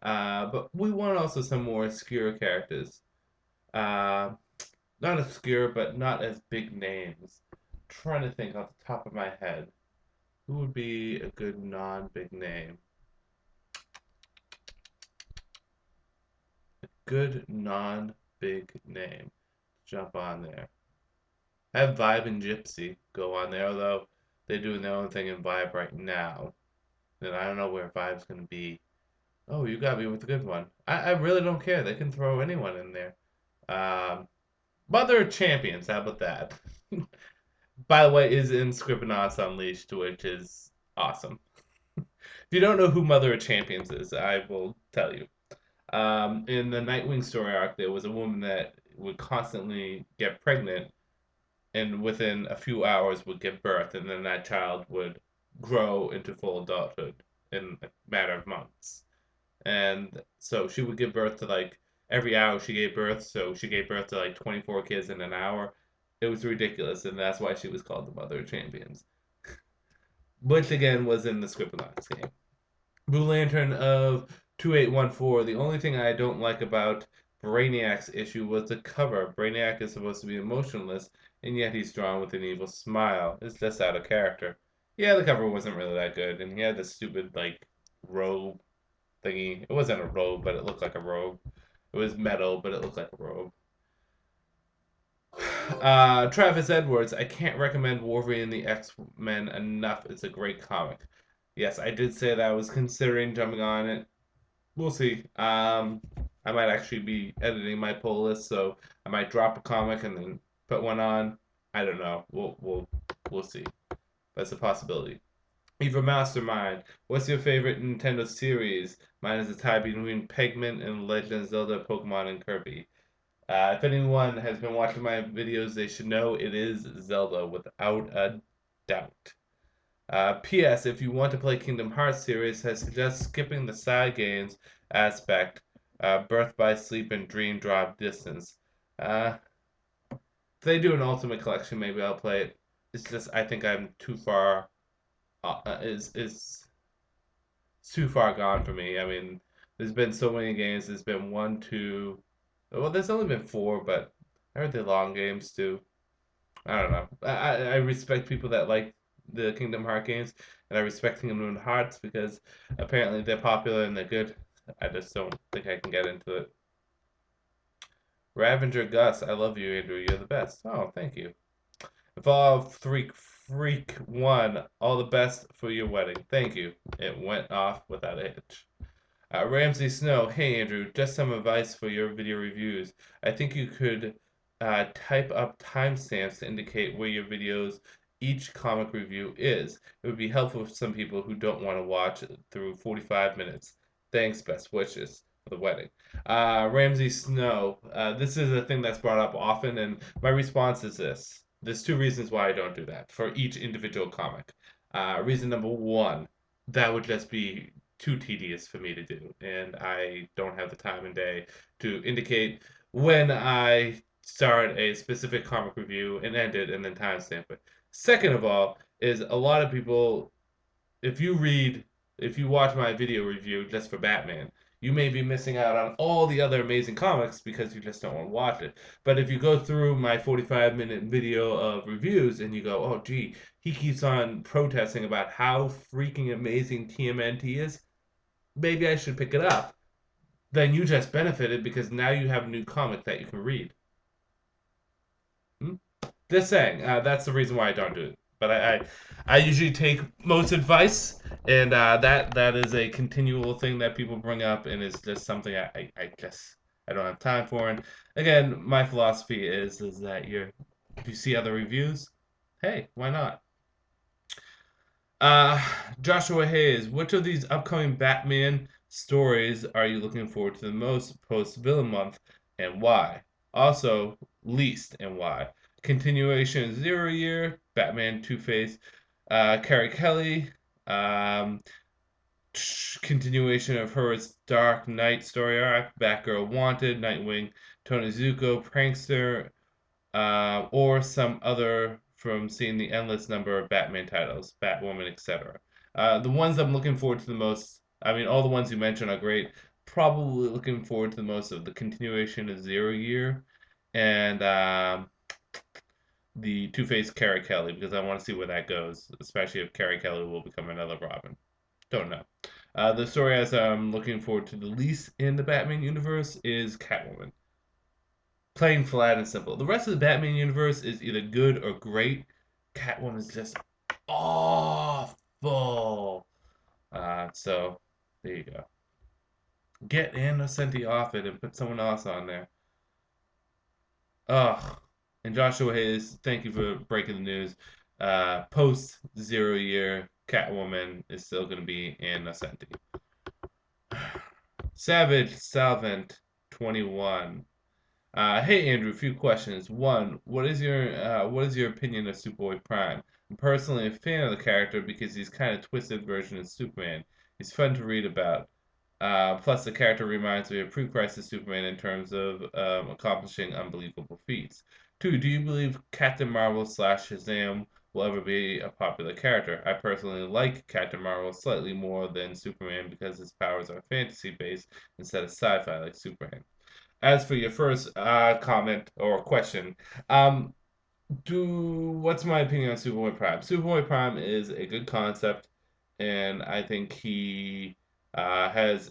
But we want also some more obscure characters. Uh, Not obscure, but not as big names. I'm trying to think off the top of my head, who would be a good non-big name? Good non-big name. Jump on there. Have Vibe and Gypsy go on there, although they're doing their own thing in Vibe right now. And I don't know where Vibe's going to be. Oh, you got me with a good one. I really don't care. They can throw anyone in there. Um, Mother of Champions, how about that? By the way, is in Scribblenauts Unleashed, which is awesome. If you don't know who Mother of Champions is, I will tell you. In the Nightwing story arc, there was a woman that would constantly get pregnant and within a few hours would give birth, and then that child would grow into full adulthood in a matter of months. And so she would give birth to like every hour she gave birth, so she gave birth to like 24 kids in an hour. It was ridiculous, and that's why she was called the Mother of Champions, which again was in the Scribblenauts game. Blue Lantern of 2814. The only thing I don't like about Brainiac's issue was the cover. Brainiac is supposed to be emotionless, and yet he's drawn with an evil smile. It's just out of character. Yeah, the cover wasn't really that good, and he had this stupid, like, robe thingy. It wasn't a robe, but it looked like a robe. It was metal, but it looked like a robe. Travis Edwards, I can't recommend Wolverine and the X-Men enough. It's a great comic. Yes, I did say that I was considering jumping on it. We'll see. I might actually be editing my pull list, so I might drop a comic and then put one on. I don't know. We'll see. That's a possibility. Eva Mastermind, what's your favorite Nintendo series? Mine is a tie between Pac-Man and Legend of Zelda, Pokemon, and Kirby. If anyone has been watching my videos, they should know it is Zelda without a doubt. P.S. If you want to play Kingdom Hearts series, I suggest skipping the side games aspect, Birth by Sleep and Dream Drop Distance. Uh, if they do an Ultimate Collection, maybe I'll play it. It's just I think I'm too far. Is too far gone for me. I mean, there's been so many games. There's been one, two. Well, there's only been four, but I heard they're long games too. I don't know. I respect people that like the Kingdom Hearts games, and I respect Kingdom Hearts because apparently they're popular and they're good. I just don't think I can get into it. Ravager Gus, I love you, Andrew. You're the best. Oh, thank you. Evolve Freak 1, all the best for your wedding. Thank you. It went off without a hitch. Ramsey Snow, hey Andrew, just some advice for your video reviews. I think you could type up timestamps to indicate where your videos each comic review is. It would be helpful for some people who don't want to watch through 45 minutes. Thanks, best wishes for the wedding. Ramsey Snow, this is a thing that's brought up often, and my response is this. There's two reasons why I don't do that for each individual comic. Reason number one, that would just be too tedious for me to do, and I don't have the time and day to indicate when I start a specific comic review and end it and then timestamp it. Second of all, is a lot of people, if you read, if you watch my video review just for Batman, you may be missing out on all the other amazing comics because you just don't want to watch it. But if you go through my 45-minute video of reviews and you go, oh, gee, he keeps on protesting about how freaking amazing TMNT is, maybe I should pick it up. Then you just benefited because now you have a new comic that you can read. Hmm? Just saying, that's the reason why I don't do it. But I usually take most advice, and that is a continual thing that people bring up, and it's just something I just I don't have time for. And again, my philosophy is that if you see other reviews, hey, why not? Uh, Joshua Hayes, which of these upcoming Batman stories are you looking forward to the most post Villain Month, and why? Also, least and why? Continuation Zero Year, Batman Two Face, Carrie Kelly, um, continuation of her Dark Knight story arc, Batgirl Wanted, Nightwing, Tony Zuko, Prankster, or some other from seeing the endless number of Batman titles, Batwoman, etc. The ones I'm looking forward to the most, I mean, all the ones you mentioned are great. Probably looking forward to the most of the continuation of Zero Year and the Two Face Carrie Kelly because I want to see where that goes, especially if Carrie Kelly will become another Robin. Don't know. The story as I'm looking forward to the least in the Batman universe is Catwoman. plain, flat, and simple. The rest of the Batman universe is either good or great. Catwoman is just awful. So there you go. Get Innocenti off it and put someone else on there. Ugh. And Joshua Hayes, thank you for breaking the news. Post 0 year, Catwoman is still going to be Innocenti. Savage Salvant 21. Hey Andrew, a few questions. One, what is your opinion of Superboy Prime? I'm personally a fan of the character because he's kind of twisted version of Superman. He's fun to read about. Plus, the character reminds me of pre-crisis Superman in terms of accomplishing unbelievable feats. Two, do you believe Captain Marvel slash Shazam will ever be a popular character? I personally like Captain Marvel slightly more than Superman because his powers are fantasy-based instead of sci-fi like Superman. As for your first comment or question, um, what's my opinion on Superboy Prime? Superboy Prime is a good concept, and I think he has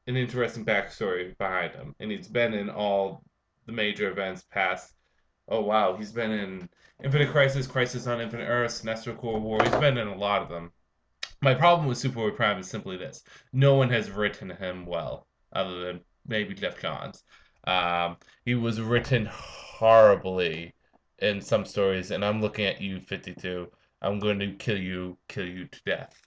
an interesting backstory behind him, and he's been in all the major events past. Oh wow, he's been in Infinite Crisis, Crisis on Infinite Earths, Sinestro Corps War. He's been in a lot of them. My problem with Superboy Prime is simply this: no one has written him well, other than maybe Jeff Johns. He was written horribly in some stories, and I'm looking at you, 52. I'm going to kill you to death.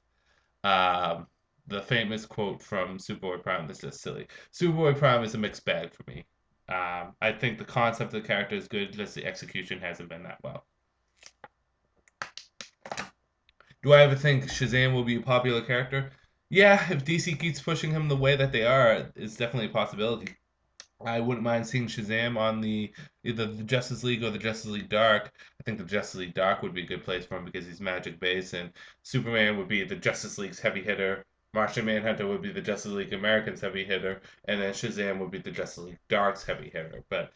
Um, the famous quote from Superboy Prime that's just silly. Superboy Prime is a mixed bag for me. I think the concept of the character is good, just the execution hasn't been that well. Do I ever think Shazam will be a popular character? Yeah, if DC keeps pushing him the way that they are, it's definitely a possibility. I wouldn't mind seeing Shazam on the either the Justice League or the Justice League Dark. I think the Justice League Dark would be a good place for him because he's magic based, and Superman would be the Justice League's heavy hitter. Martian Manhunter would be the Justice League Americans heavy hitter, and then Shazam would be the Justice League Dark's heavy hitter. But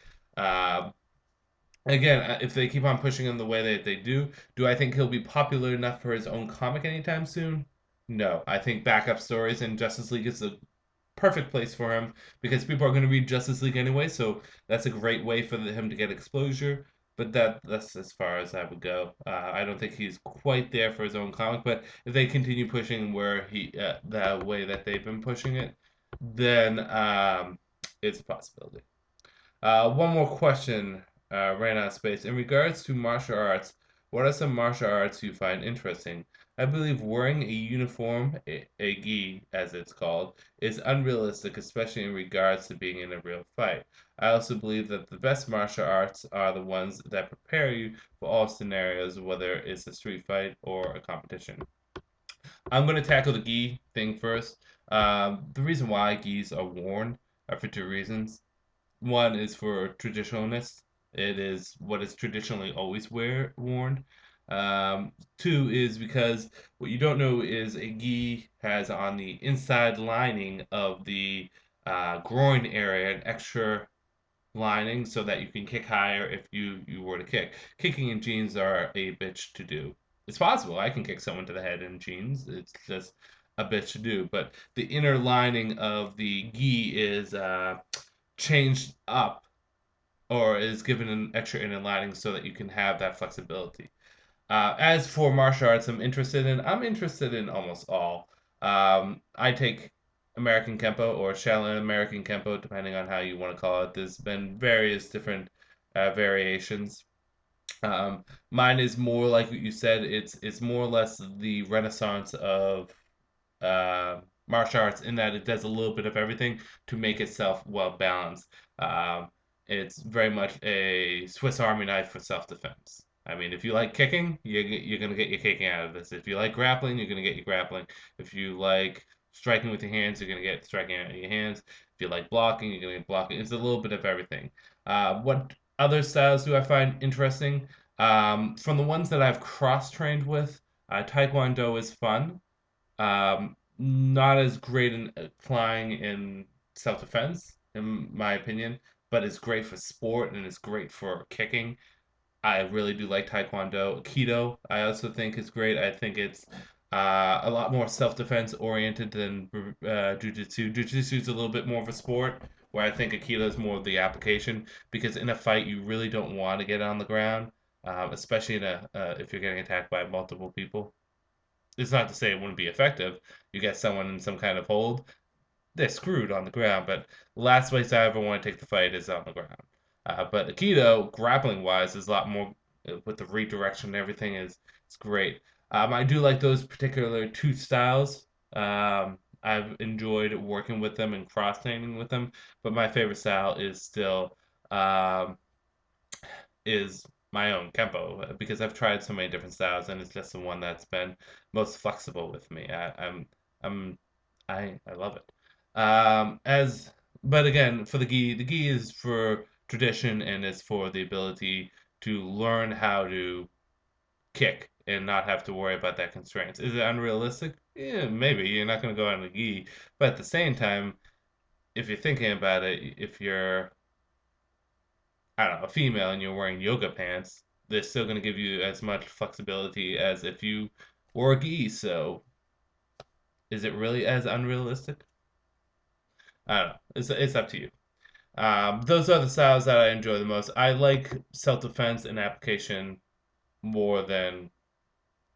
again, if they keep on pushing him the way that they do I think he'll be popular enough for his own comic anytime soon? No. I think backup stories in Justice League is the perfect place for him because people are going to read Justice League anyway, so that's a great way for him to get exposure. But that's as far as I would go. I don't think he's quite there for his own comic, but if they continue pushing where he the way that they've been pushing it, then it's a possibility. One more question, ran out of space. In regards to martial arts, what are some martial arts you find interesting? I believe wearing a uniform, a gi as it's called, is unrealistic, especially in regards to being in a real fight. I also believe that the best martial arts are the ones that prepare you for all scenarios, whether it's a street fight or a competition. I'm going to tackle the gi thing first. The reason why gis are worn are for two reasons. One is for traditionalness. It is what is traditionally always worn. Two is because what you don't know is a gi has on the inside lining of the groin area an extra lining so that you can kick higher if you were to kick. Kicking in jeans are a bitch to do. It's possible I can kick someone to the head in jeans. It's just a bitch to do. But the inner lining of the gi is changed up or is given an extra inner lining so that you can have that flexibility. As for martial arts, I'm interested in almost all. I take American Kempo or Shaolin American Kempo, depending on how you want to call it. There's been various different variations. Mine is more like what you said. It's more or less the renaissance of martial arts in that it does a little bit of everything to make itself well balanced. Um, it's very much a Swiss Army knife for self-defense. I mean, if you like kicking, you're gonna get your kicking out of this. If you like grappling, you're gonna get your grappling. If you like striking with your hands, you're gonna get striking out of your hands. If you like blocking, you're gonna get blocking. It's a little bit of everything. What other styles do I find interesting? From the ones that I've cross-trained with, Taekwondo is fun. Not as great in flying in self-defense, in my opinion, but it's great for sport and it's great for kicking. I really do like Taekwondo. Aikido, I also think is great. I think it's a lot more self-defense oriented than Jiu-Jitsu. Jiu-Jitsu is a little bit more of a sport, where I think Aikido is more of the application because in a fight you really don't want to get on the ground, especially in a if you're getting attacked by multiple people. It's not to say it wouldn't be effective. You get someone in some kind of hold, they're screwed on the ground. But the last place I ever want to take the fight is on the ground. But Aikido, grappling wise, is a lot more with the redirection and everything is great. I do like those particular two styles. I've enjoyed working with them and cross training with them, but my favorite style is still um, is my own Kempo because I've tried so many different styles and it's just the one that's been most flexible with me. I'm I love it. As but again, for the gi is for tradition and is for the ability to learn how to kick and not have to worry about that constraints. Is it unrealistic? Yeah, maybe you're not going to go on the gi, but at the same time, if you're thinking about it, if you're I don't know, a female and you're wearing yoga pants, they're still going to give you as much flexibility as if you wore a gi. So is it really as unrealistic? I don't know. It's up to you. Those are the styles that I enjoy the most. I like self defense and application more than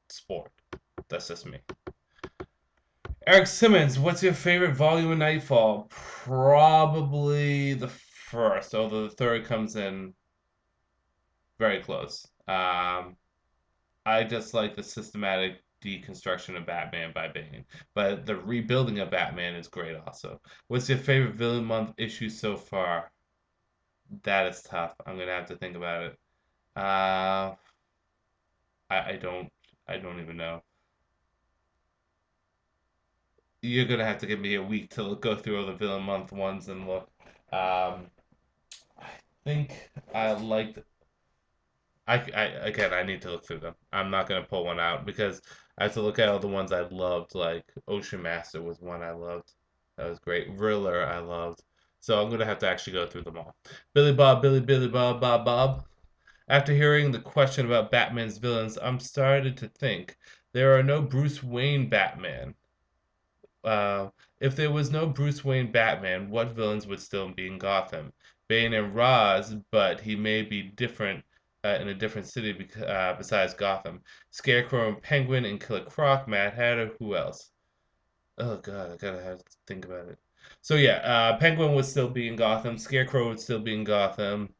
sport. That's just me. Eric Simmons, what's your favorite volume of Nightfall? Probably the first, although the third comes in very close. I just like the systematic deconstruction of Batman by Bane, but the rebuilding of Batman is great also. What's your favorite villain month issue so far? That is tough. I'm gonna have to think about it. Uh, I don't I don't even know. You're gonna have to give me a week to go through all the villain month ones and look. I think I liked again, I need to look through them. I'm not gonna pull one out because I have to look at all the ones I loved. Like Ocean Master was one I loved. That was great. Riddler I loved. So I'm gonna have to actually go through them all. Billy Bob, Billy Bob, Bob Bob. After hearing the question about Batman's villains, I'm started to think there are no Bruce Wayne Batman. Uh, if there was no Bruce Wayne Batman, what villains would still be in Gotham? Bane and Ra's, but he may be different in a different city besides Gotham. Scarecrow and Penguin and Killer Croc, Mad Hatter, who else? Oh God, I gotta have to think about it. So yeah, Penguin would still be in Gotham. Scarecrow would still be in Gotham.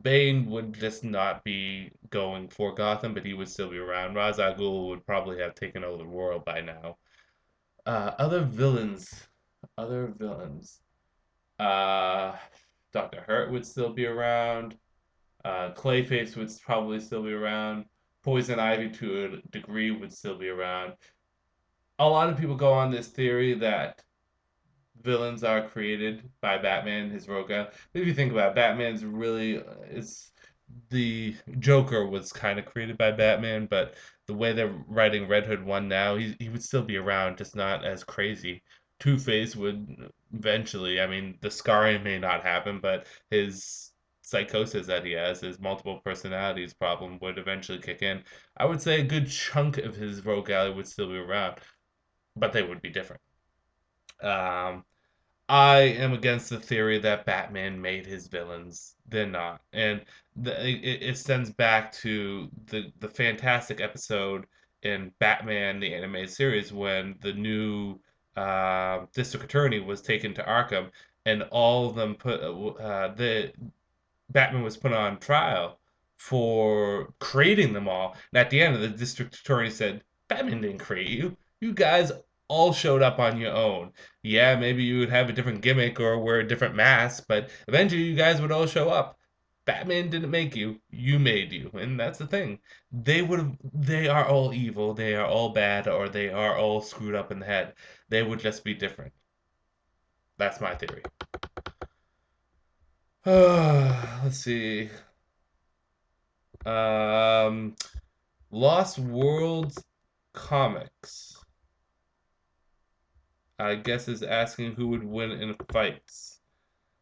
Bane would just not be going for Gotham, but he would still be around. Ra's al Ghul would probably have taken over the world by now. Other villains. Other villains. Uh, Dr. Hurt would still be around. Clayface would probably still be around. Poison Ivy to a degree would still be around. A lot of people go on this theory that villains are created by Batman, his rogue guy. If you think about it, Batman's really it's the Joker was kind of created by Batman, but the way they're writing Red Hood one now, he would still be around, just not as crazy. Two Face would eventually. I mean, the scarring may not happen, but his psychosis that he has, his multiple personalities problem, would eventually kick in. I would say a good chunk of his rogue alley would still be around, but they would be different. Um, I am against the theory that Batman made his villains. They're not, and it stems back to the fantastic episode in Batman the animated series when the new district attorney was taken to Arkham, and all of them put the Batman was put on trial for creating them all. And at the end, the district attorney said, Batman didn't create you. You guys all showed up on your own. Yeah, maybe you would have a different gimmick or wear a different mask, but eventually you guys would all show up. Batman didn't make you, you made you. And that's the thing. They are all evil, they are all bad, or they are all screwed up in the head. They would just be different. That's my theory. Let's see. Um, Lost Worlds Comics, I guess, is asking who would win in fights.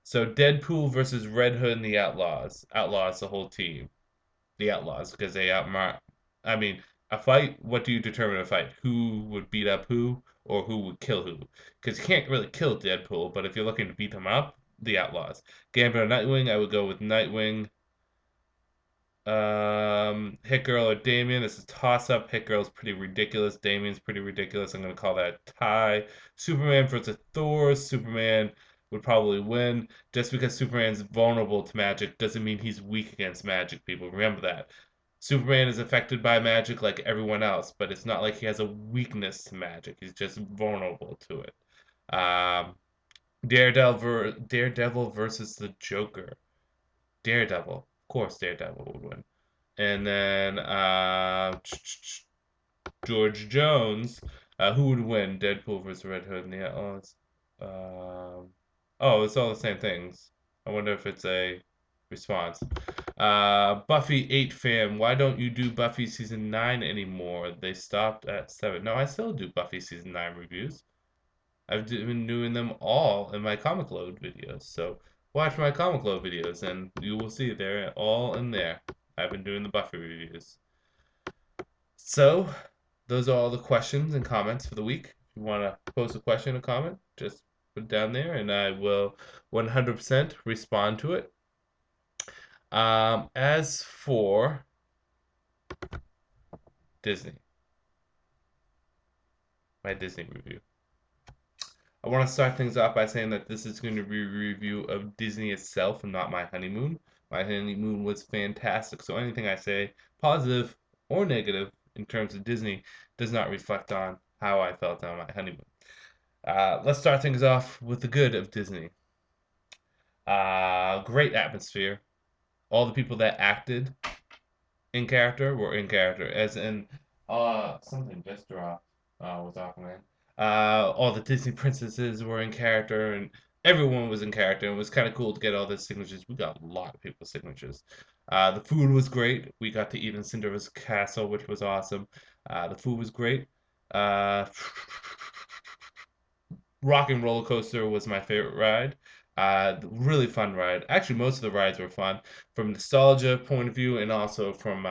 So Deadpool versus Red Hood and the Outlaws. Outlaws, the whole team. The Outlaws, because they outmark. I mean, a fight, what do you determine a fight? Who would beat up who, or who would kill who? Because you can't really kill Deadpool, but if you're looking to beat him up, the Outlaws. Gambit or Nightwing, I would go with Nightwing. Hit Girl or Damien. It's a toss-up. Hit Girl's pretty ridiculous. Damien's pretty ridiculous. I'm gonna call that a tie. Superman versus Thor. Superman would probably win. Just because Superman's vulnerable to magic doesn't mean he's weak against magic, people. Remember that. Superman is affected by magic like everyone else, but it's not like he has a weakness to magic. He's just vulnerable to it. Um, Daredevil versus the Joker. Daredevil. Of course, Daredevil would win. And then George Jones. Who would win? Deadpool versus Red Hood and the Outlaws. Oh, it's all the same things. I wonder if it's a response. Buffy 8 fam. Why don't you do Buffy season 9 anymore? They stopped at 7. No, I still do Buffy season 9 reviews. I've been doing them all in my comic load videos. So watch my comic load videos and you will see they're all in there. I've been doing the Buffy reviews. So those are all the questions and comments for the week. If you want to post a question or comment, just put it down there and I will 100% respond to it. As for Disney, my Disney review. I want to start things off by saying that this is going to be a review of Disney itself and not my honeymoon. My honeymoon was fantastic, so anything I say, positive or negative, in terms of Disney, does not reflect on how I felt on my honeymoon. Let's start things off with the good of Disney. Great atmosphere. All the people that acted in character were in character, as in something just dropped. Was Aquaman. All the Disney princesses were in character, and everyone was in character. It was kind of cool to get all the signatures. We got a lot of people's signatures. The food was great. We got to eat in Cinderella's castle, which was awesome. The food was great. Uh, Rock and Roller Coaster was my favorite ride. Really fun ride. Actually, most of the rides were fun from nostalgia point of view, and also from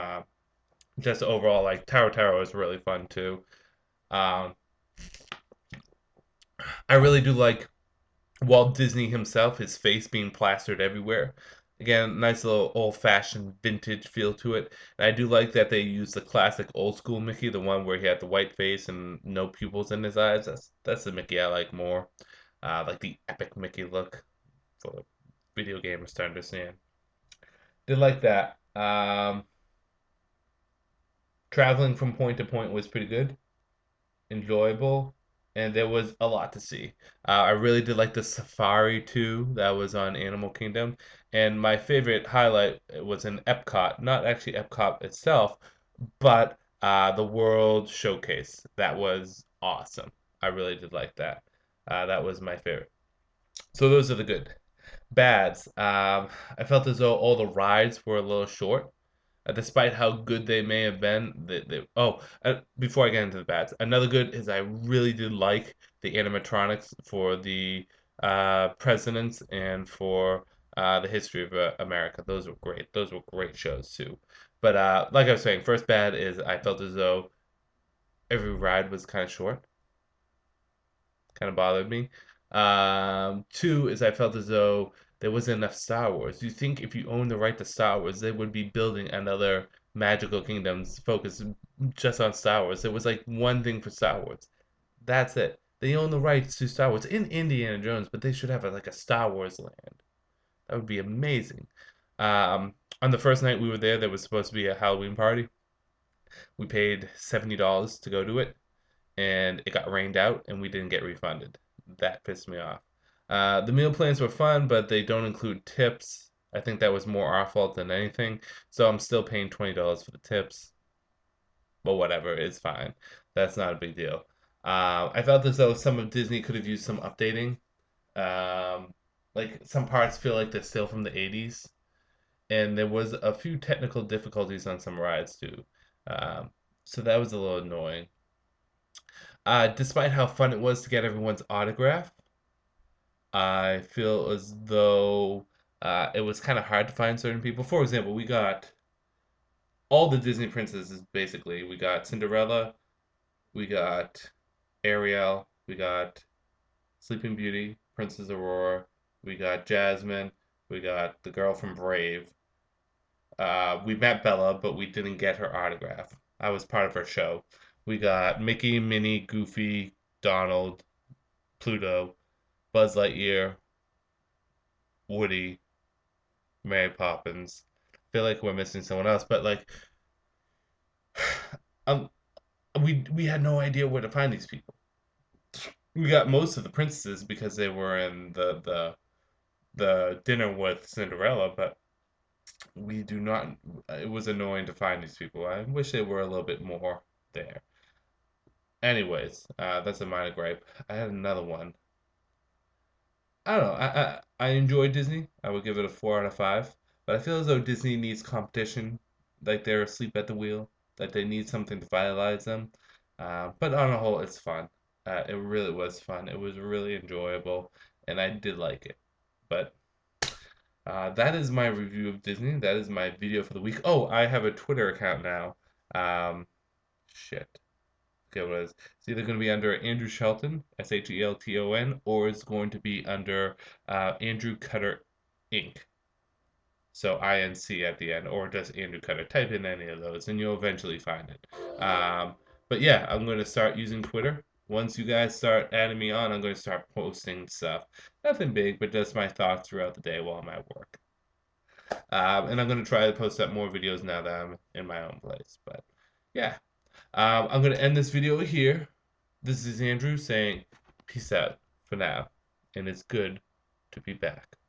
just overall. Like Tower Tower was really fun too. Um, I really do like Walt Disney himself, his face being plastered everywhere. Again, nice little old-fashioned vintage feel to it. And I do like that they use the classic old school Mickey, the one where he had the white face and no pupils in his eyes. That's the Mickey I like more. Like the epic Mickey look for video gamers to understand. Did like that. Traveling from point to point was pretty good, enjoyable, and there was a lot to see. I really did like the safari too that was on Animal Kingdom, and my favorite highlight was in Epcot, not actually Epcot itself, but the World Showcase. That was awesome. I really did like that. That was my favorite. So those are the good. Bads. I felt as though all the rides were a little short. Despite how good they may have been, before I get into the bads, another good is I really did like the animatronics for the presidents and for the history of America. Those were great. Those were great shows too. But like I was saying, first bad is I felt as though every ride was kind of short, kind of bothered me. Two is I felt as though there wasn't enough Star Wars. You think if you own the right to Star Wars, they would be building another magical kingdoms focused just on Star Wars. There was like one thing for Star Wars. That's it. They own the rights to Star Wars in Indiana Jones, but they should have like a Star Wars land. That would be amazing. On the first night we were there was supposed to be a Halloween party. We paid $70 to go to it and it got rained out and we didn't get refunded. That pissed me off. The meal plans were fun, but they don't include tips. I think that was more our fault than anything. So I'm still paying $20 for the tips. But whatever, it's fine. That's not a big deal. I felt as though some of Disney could have used some updating. Like some parts feel like they're still from the 80s. And there was a few technical difficulties on some rides too. Um, so that was a little annoying. Despite how fun it was to get everyone's autograph, I feel as though it was kind of hard to find certain people. For example, we got all the Disney princesses basically. We got Cinderella, we got Ariel, we got Sleeping Beauty, Princess Aurora, We got Jasmine. We got the girl from Brave. We met Bella, but we didn't get her autograph. I was part of her show. We got Mickey, Minnie, Goofy, Donald, Pluto, Buzz Lightyear, Woody, Mary Poppins. I feel like we're missing someone else, but like, um, we had no idea where to find these people. We got most of the princesses because they were in the dinner with Cinderella, but we do not. It was annoying to find these people. I wish they were a little bit more there. Anyways, that's a minor gripe. I had another one. I don't know. I enjoy Disney. I would give it a 4 out of 5. But I feel as though Disney needs competition, like they're asleep at the wheel, that they need something to vitalize them. But on a whole, it's fun. It really was fun. It was really enjoyable, and I did like it. But that is my review of Disney. That is my video for the week. Oh, I have a Twitter account now. Um, shit. Okay, what is it's either going to be under Andrew Shelton, Shelton, or it's going to be under Andrewcutter Inc. So INC at the end, or just Andrewcutter. Type in any of those, and you'll eventually find it. But yeah, I'm going to start using Twitter. Once you guys start adding me on, I'm going to start posting stuff. Nothing big, but just my thoughts throughout the day while I'm at work. And I'm going to try to post up more videos now that I'm in my own place. But yeah, I'm going to end this video here. This is Andrew saying peace out for now, and it's good to be back.